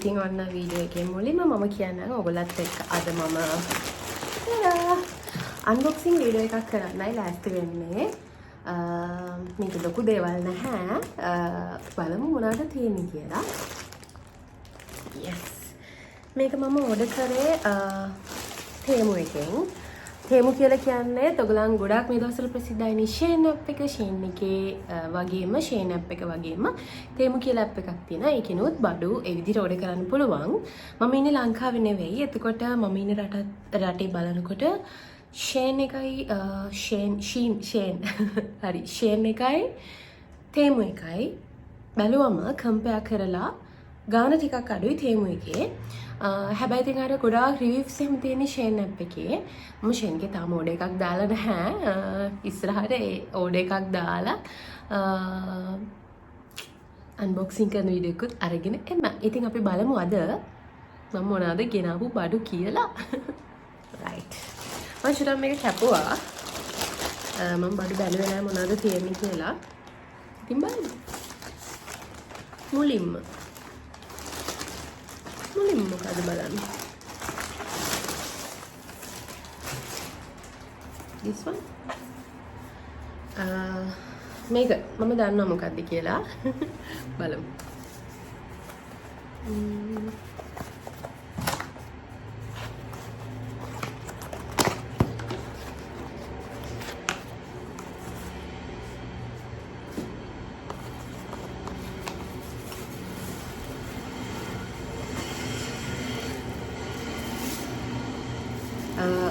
ඉතින් ඔන්න වීඩියෝ එකේ මුලින්ම මම කියන්නම් ඔයගොල්ලත් එක්ක අද මම අන්බොක්සිං වීඩියෝ එකක් කරන්නයි ලෑස්ති වෙන්නේ. මේක ලොකු දේවල් නැහැ. බලමු මොනවද තියෙන්නේ කියලා. yes. මේක මම ඕඩර් කරේ තේමු එකෙන්. තේමු කියලා කියන්නේ ඔයගොල්ලන් ගොඩාක් මේ දවස්වල ප්‍රසිද්ධයිනේ ෂේන් ඇප් එක. ෂේන් එකේ වගේම ෂේන් ඇප් එක වගේම තේමු කියලා ඇප් එකක් තියෙනවා. ඒකිනුත් බඩු ඒ විදිහට ඕඩර් කරන්න පුළුවන්. මම ඉන්නේ ලංකාවේ නෙවෙයි. එතකොට මම ඉන්නේ රටේ බලනකොට ෂේන් එකයි ෂේන් හරි ෂේන් එකයි තේමු එකයි බැලුවම කම්පෙයාර් කරලා ගාන ටිකක් අඩුයි තේමු එකේ. හැබැයි ඉතින් අර ගොඩාක් රිවිව්ස් එහෙම තියෙන ෂේන් ඇප් එකේ. මම ෂේන් එකේ තාම ඕඩර් එකක් දාලා නැහැ. ඉස්සරහට ඒ ඕඩර් එකක් දාලා අන්බොක්සිං කරන වීඩියෝ එකකුත් අරගෙන එන්න. ඉතින් අපි බලමු අද මම මොනවද ගෙනාවු බඩු කියලා. right. මම ෂුටම් මේක කැපුවා. මම බඩු බැලුවේ නැහැ මොනවද තියෙන්නේ කියලා. ඉතින් බලමු. මුලින්ම මොකද බලන්න. this one මේක මම දන්නවා මොකක්ද කියලා. බලමු.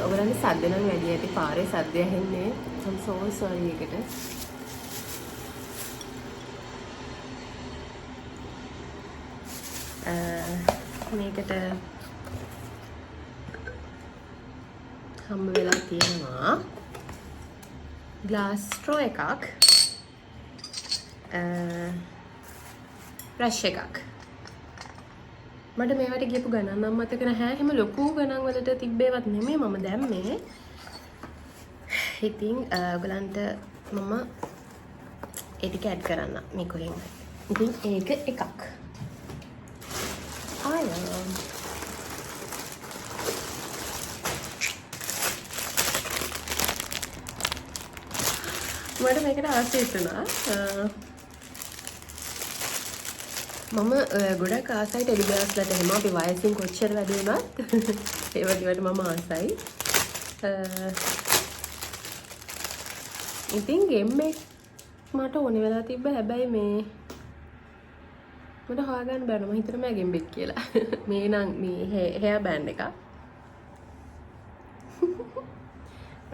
ඔයගලන්ට සද්ද නම් වැඩි ඇති පාරේ සද්ද ඇහෙන්නේ. I'm so sorry එකට. මේකට හම්බ වෙලා තියෙනවා ග්ලාස් ස්ට්‍රෝ එකක්, බ්‍රෂ් එකක්. මට මේවට ගියපු ගණන් නම් මතක නැහැ. එහෙම ලොකු ගණන් වලට තිබ්බේවත් නෙමෙයි මම දැම්මේ. ඉතින් ඔයගලන්ට මම ඒ ටික ඇඩ් කරන්න මේ කොහෙන්. ඉතින් ඒක එකක්. මට මේකට ආසයි හිතුණා. මම ගොඩක් ආසයි ටෙලිග්‍රාෆ්ස්ලට එහෙම අපි වයසින් කොච්චර වැඩි වුණත් ඒ වගේවට මම ආසයි. ඉතින් ගේම් එක මට ඕනේ වෙලා තිබ්බ. හැබැයි මේ මට හොයාගන්න බැහැ. මම හිතුවා මම ගේම් එක කියලා. මේ නම් මේ hair band එක.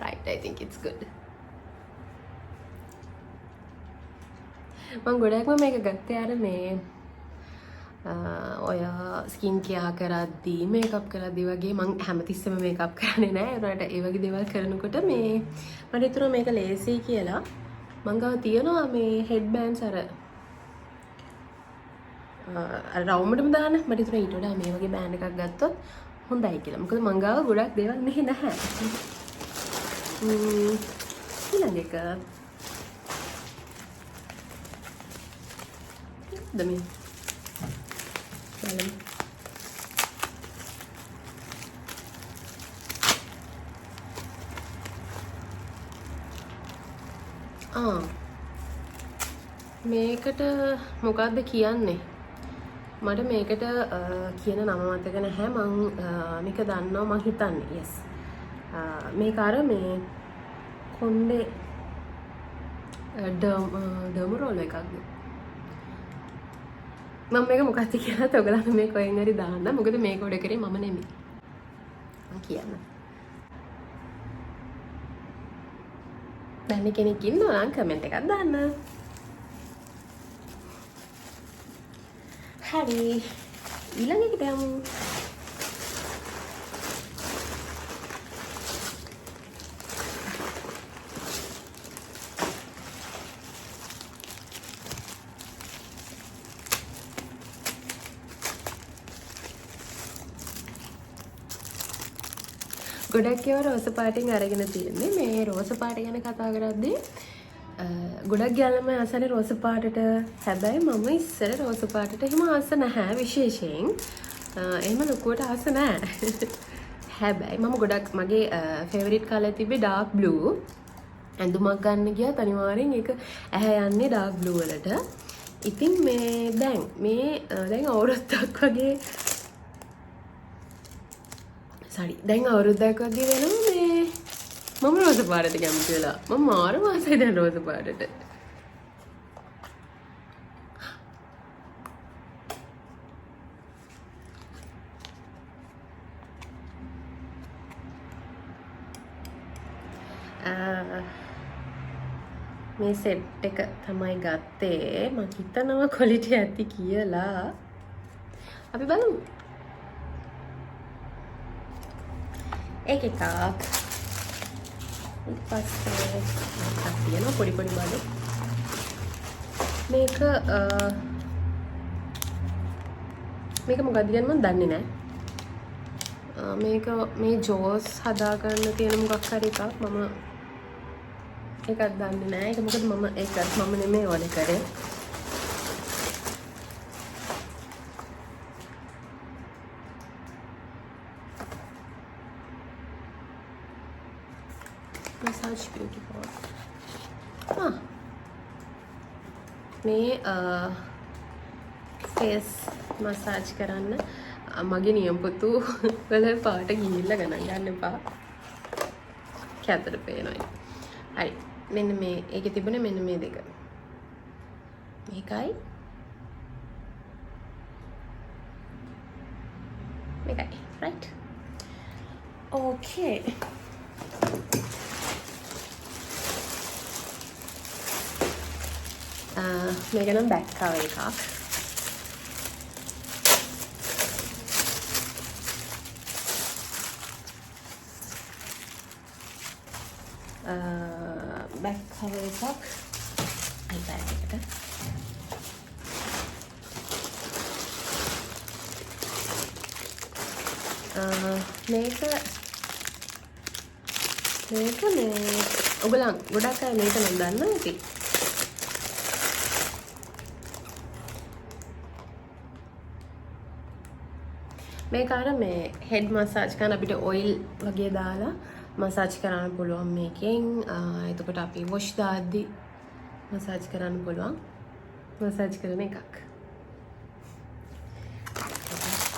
right, I think it's good. මම ගොඩක්ම මේක ගත්තේ අර මේ ඔය ස්කින් කෙයා කරද්දී මේකප් කරද්දී වගේ මම හැමතිස්සෙම මේකප් කරන්නේ නැහැ. ඒකට ඒ වගේ දේවල් කරනකොට මේ මට හිතුණා මේක ලේසි කියලා. මං ගාව තියනවා මේ හෙඩ් බෑන්ඩ්ස් අර රවුමටම දාන්න. මට හිතුණා ඊට වඩා මේ වගේ බෑන්ඩ් එකක් ගත්තොත් හොඳයි කියලා. මොකද මං ගාව ගොඩක් දේවල් මෙහෙ නැහැ. ඊළඟ එක දමි බලමු. මේකට මොකක්ද කියන්නේ? මට මේකට කියන නම මතක නැහැ. මම මේක දන්නවා මං හිතන්නේ. yes. මේක අර මේ කොණ්ඩේ ඩර්ම රෝල් එකක්ද? මම මේක මොකක්ද කියලා ඔයගලන්ට මේ කොහෙන් හරි දාන්න. මොකද මේක ඔඩ කරේ මම නෙමෙයි. මම කියන්න. දැන් කෙනෙක් ඉන්නවා නම් කමෙන්ට් එකක් දාන්න. හරි. ඊළඟ එකට යමු. ගොඩක් ඒවා රෝස පාටින් අරගෙන තියෙන්නේ. මේ රෝස පාට ගැන කතා කරද්දී ගොඩක් ගැලම ආසනේ රෝස පාටට. හැබැයි මම ඉස්සර රෝස පාටට එහෙම ආස නැහැ විශේෂයෙන්. එහෙම ලොකුවට ආස නෑ. හැබැයි මම ගොඩක් මගේ ෆේවරිට් කලර් තිබ්බේ ඩාර්ක් බ්ලූ. ඇඳුමක් ගන්න ගියත් අනිවාර්යෙන් ඒක ඇහැ යන්නේ ඩාර්ක් බ්ලූ වලට. ඉතින් මේ දැන් අවුරුද්දක් වගේ දැන් අවුරුද්දක් වගේ වෙනවා මේ මම රෝස පාටට කැමති වෙලා. මම මාර මාසයි දැන් රෝස පාටට. මේ සෙට් එක තමයි ගත්තේ. මම හිතනවා ක්වොලිටි ඇති කියලා. අපි බලමු. ඒක එකක්. ඊට පස්සේ එකක් තියෙනවා පොඩි පොඩි බඩු. මේක මොකක්ද කියන්නේ මම දන්නේ නැහැ. මේක මේ ජෝස් හදාගන්න තියෙන මොකක් හරි එකක්. මම ඒකත් දන්නේ නැහැ. ඒක මොකද මම නෙමෙයි ඕනේ කරේ. Massage beauty pot. මේ ෆේස් මසාජ් කරන්න මගේ නියම්පොතු වල පාට ගිහිල්ලා ගණන් ගන්න එපා. කැතට පේනවා. හරි. මෙන්න මේ ඒකේ තිබුණේ මෙන්න මේ දෙක. මේකයි right? Okay. මේක නම් බැක් කවර් එකක්. බැක් කවර් එකක් iPad එකට. මේක මේ ඔයගොල්ලන් ගොඩක් අය මේක නම් දන්නවා ඇති. මේක අර මේ හෙඩ් මසාජ් කරන අපිට ඔයිල් වගේ දාලා මසාජ් කරන්න පුළුවන් මේකෙන්. එතකොට අපි වොෂ් දාද්දි මසාජ් කරන්න පුළුවන්. මසාජ් කරන එකක්.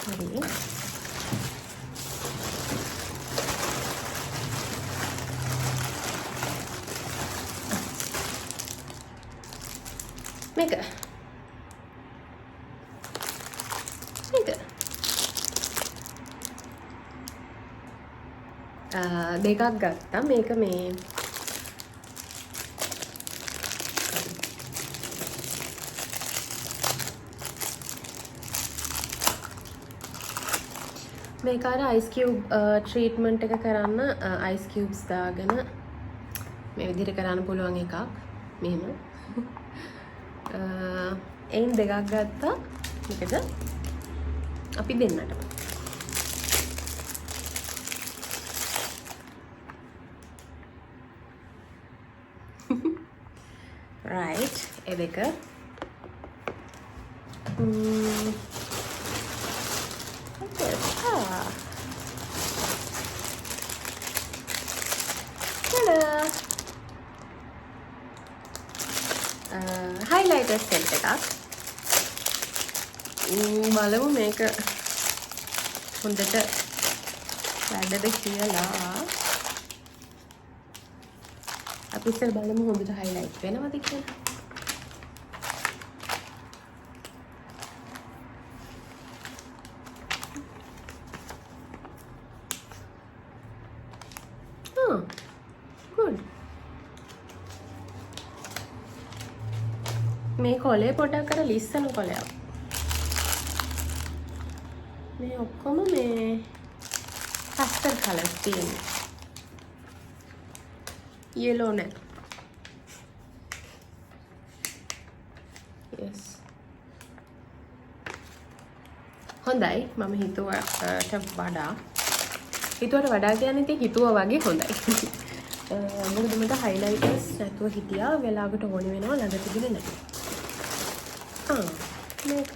හරි. මේක දෙකක් ගත්තා. මේක මේ මේක අර අයිස් කියුබ් ට්‍රීට්මන්ට් එක කරන්න අයිස් කියුබ්ස් දාගෙන මේ විදිහට කරන්න පුළුවන් එකක්. මෙහෙම එයින් දෙකක් ගත්තා. මේකද අපි දෙන්නටම right ඒ දෙක highlighter set එකක්. බලමු මේක හොඳට වැඩද කියලා. අපි ඉස්සර බලමු හොඳට highlight වෙනවද කියලා. good. මේ කොලේ පොඩක් අර ලිස්සන කොලයක්. මේ ඔක්කොම මේ pastel colors තියෙනවා. yellow නෑ. yes. හොඳයි. මම හිතුවට වඩා කියන්නේ ඉතින් හිතුවා වගේ හොඳයි. මොකද මට highlighters නැතුව හිටියා. වෙලාවකට ඕනේ වෙනවා ළඟ තිබුණේ නැහැ. මේක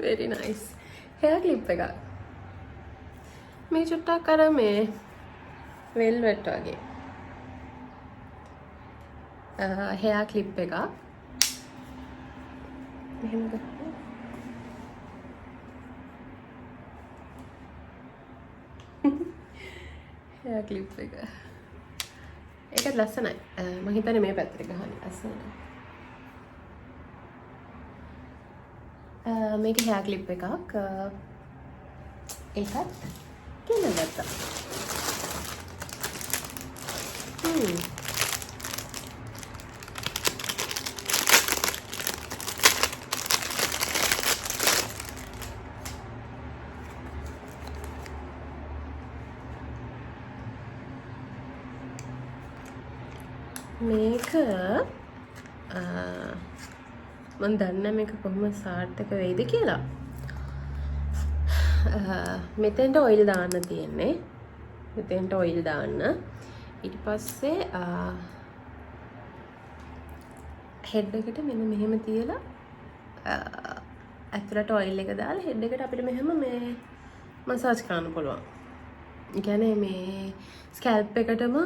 very nice. hair clip එකක්. මේ චුට්ටක් අර මේ velvet වගේ. hair clip එකක්. මෙහෙම ගත්තා. hair clip එක. ඒකත් ලස්සනයි. මම හිතන්නේ මේ පැත්තට ගහන්න ලස්සනයි. මේක hair clip එකක්. ඒකත් ගෙනල්ලා ගත්තා. මේක මම දන්නේ මේක කොහොම සාර්ථක වෙයිද කියලා. මෙතෙන්ට ඔයිල් දාන්න තියෙන්නේ. මෙතෙන්ට ඔයිල් දාන්න. ඊට පස්සේ හෙඩ් එකට මෙන්න මෙහෙම තියලා ඇතුළට ඔයිල් එක දාලා හෙඩ් එකට අපිට මෙහෙම මේ මසාජ් කරන්න පුළුවන්. ඒ කියන්නේ මේ ස්කැල්ප් එකටම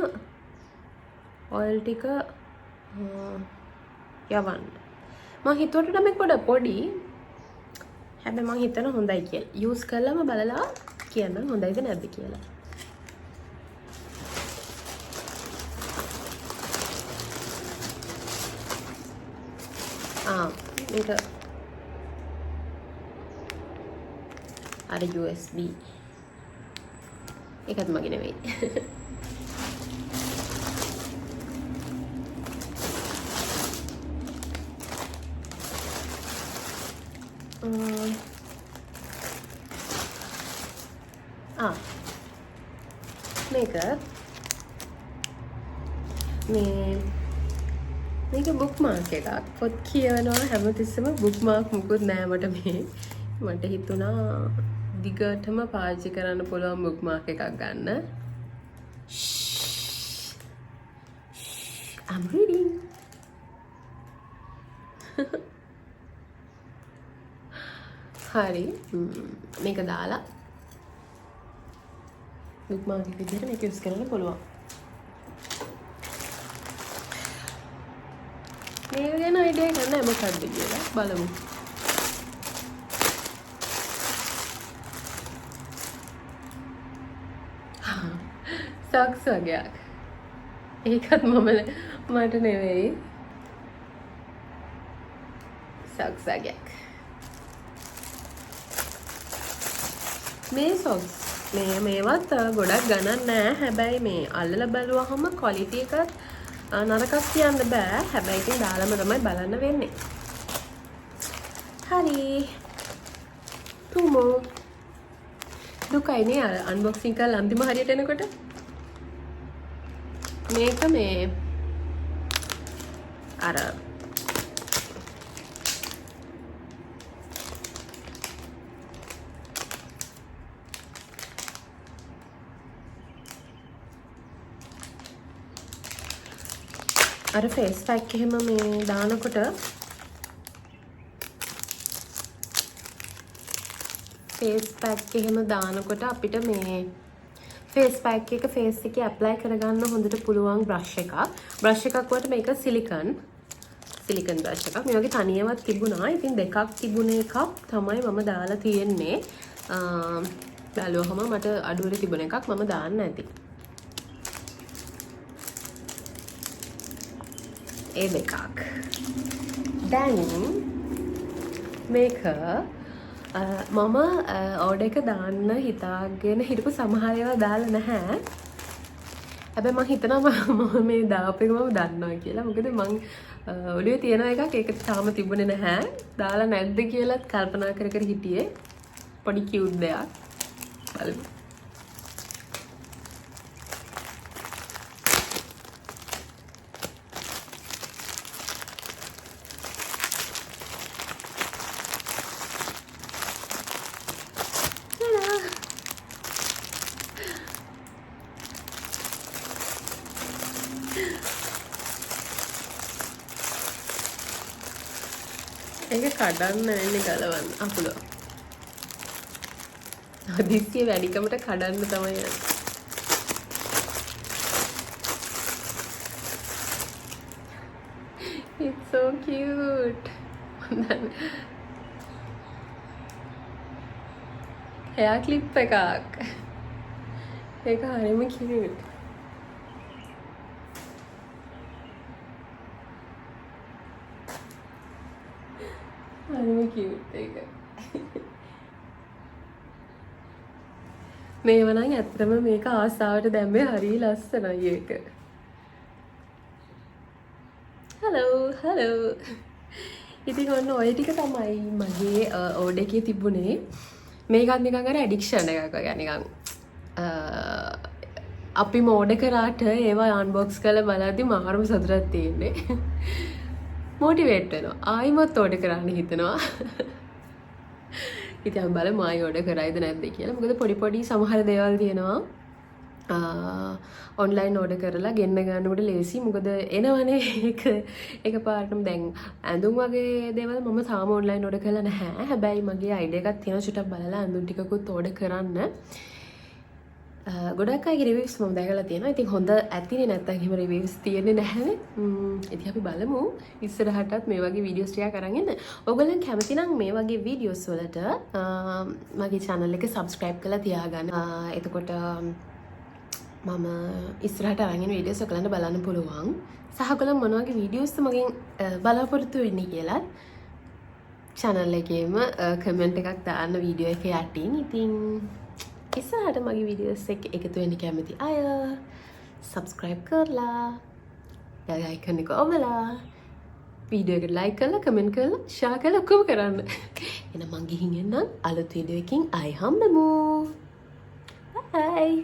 ඔයිල් ටික යවන්න. මම හිතුවට නම් මේක පොඩි. හැබැයි මම හිතන හොඳයි කියලා. යූස් කළාම බලලා කියන්න හොඳයිද නැද්ද කියලා. මේක අර USB ඒකත් මගේ නෙවෙයි. මේක බුක්මාර්ක් එකක්. පොත් කියවනවා හැමතිස්සෙම බුක්මාර්ක් මුකුත් නෑ මට හිතුණා දිගටම පාවිච්චි කරන්න පුළුවන් බුක්මාර්ක් එකක් ගන්න. I'm reading. හරි. මේක දාලා බුක්මාර්ක් එක විදිහට මේක යූස් කරන්න පුළුවන්. මේක ගැන අයිඩියා ගන්න මොකක්ද කියලා බලමු. සොක්ස් වගේක්. ඒකත් මට නෙවෙයි. සොක්ස් වගේක්. මේ සොක්ස් මේවත් ගොඩක් ගණන් නෑ. හැබැයි මේ අල්ලලා බලුවහම ක්වොලිටි එකත් නරකක් කියන්න බෑ. හැබැයි ඉතින් දාලම තමයි බලන්න වෙන්නේ. හරි. තුමෝ. දුකයිනේ අර අන්බොක්සින් කරලා අන්තිම හරියට එනකොට. මේක මේ අර ෆේස් පැක් එහෙම මේ දානකොට අපිට මේ ෆේස් පැක් එක ෆේස් එකේ ඇප්ලයි කරගන්න හොඳට පුළුවන් බ්‍රෂ් එකක්. බ්‍රෂ් එකක් වලට මේක සිලිකන් බ්‍රෂ් එකක්. මේ වගේ තනියවත් තිබුණා. ඉතින් දෙකක් තිබුණ එකක් තමයි මම දාලා තියෙන්නේ. බැලුවහම මට අඩුවට තිබුණ එකක් මම දාන්න ඇති. ඒ දෙකක්. දැන් මේක මම ඕඩර් එක දාන්න හිතාගෙන හිටපු සමහර ඒවා දාලා නැහැ. හැබැයි මම හිතනවා මම මේ දාපු එක මම දන්නවා කියලා. මොකද මම ඔළුවේ තියෙන එකක් ඒක තාම තිබුණේ නැහැ. දාලා නැද්ද කියලාත් කල්පනා කර හිටියේ. පොඩි කියුට් දෙයක්. බලමු. ඒක කඩන්න එන්නේ ගලවන්න අපුල. හදිස්සිය වැඩිකමට කඩන්න තමයි යන්නේ. It's so cute. hair clip එකක්. ඒක හරිම cute. හරිම cute ඒක. මේව නම් ඇත්තටම මේක ආසාවට දැම්මේ හරිය ලස්සනයි ඒක. hello. ඉතින් ඔන්න ඔය ටික තමයි මගේ ඕඩර් එකේ තිබුණේ. මේකත් නිකන් අර ඇඩික්ෂන් එකක් වගේ නිකන් අපි ඕඩර් කරාට ඒවා අන්බොක්ස් කරලා බලද්දි මාරම සතුටක් තියෙන්නේ. මොටිවේට් වෙනවා. ආයිමත් ඕඩර් කරන්න හිතනවා. ඉතින් බලමු ආයි ඕඩර් කරයිද නැද්ද කියලා. මොකද පොඩි සමහර දේවල් තියෙනවා. ඔන්ලයින් ඕඩර් කරලා ගෙන්න ගන්නකොට ලේසි. මොකද එනවනේ ඒක පාරටම දැන් ඇඳුම් වගේ දේවල් මම තාම ඔන්ලයින් ඕඩර් කරලා නැහැ. හැබැයි මගේ අයිඩියා එකක් තියෙනවා චුට්ටක් බලලා ඇඳුම් ටිකකුත් ඕඩර් කරන්න. ගොඩක් අයගේ රිවිව්ස් මම දැකලා තියෙනවා. ඉතින් හොඳ ඇතිනේ නැත්තම් එහෙම රිවිව්ස් තියෙන්නේ නැහැනේ. ඉතින් අපි බලමු ඉස්සරහටත් මේ වගේ වීඩියෝස් ටිකක් අරන් එන්න. ඔයගොල්ලන් කැමති නම් මේ වගේ වීඩියෝස් වලට මගේ channel එක subscribe කරලා තියාගන්න. එතකොට මම ඉස්සරහට අරන් එන වීඩියෝස් ඔයගලන්ට බලන්න පුළුවන්. සහ ඔයගොල්ලන් මොන වගේ වීඩියෝස් මගෙන් බලාපොරොත්තු වෙන්නේ කියලා channel එකේම කමෙන්ට් එකක් දාන්න වීඩියෝ එක යටින්. ඉතින් ඉස්සරහට මගේ වීඩියෝස් එක එකතු වෙන්න කැමති අය subscribe කරලා bell icon එක ඔබලා වීඩියෝ එකට like කරලා comment කරලා share කරලා ඔක්කොම කරන්න. එහෙනම් මං ගිහින් එන්නම් අලුත් වීඩියෝ එකකින් ආයි හම්බෙමු. bye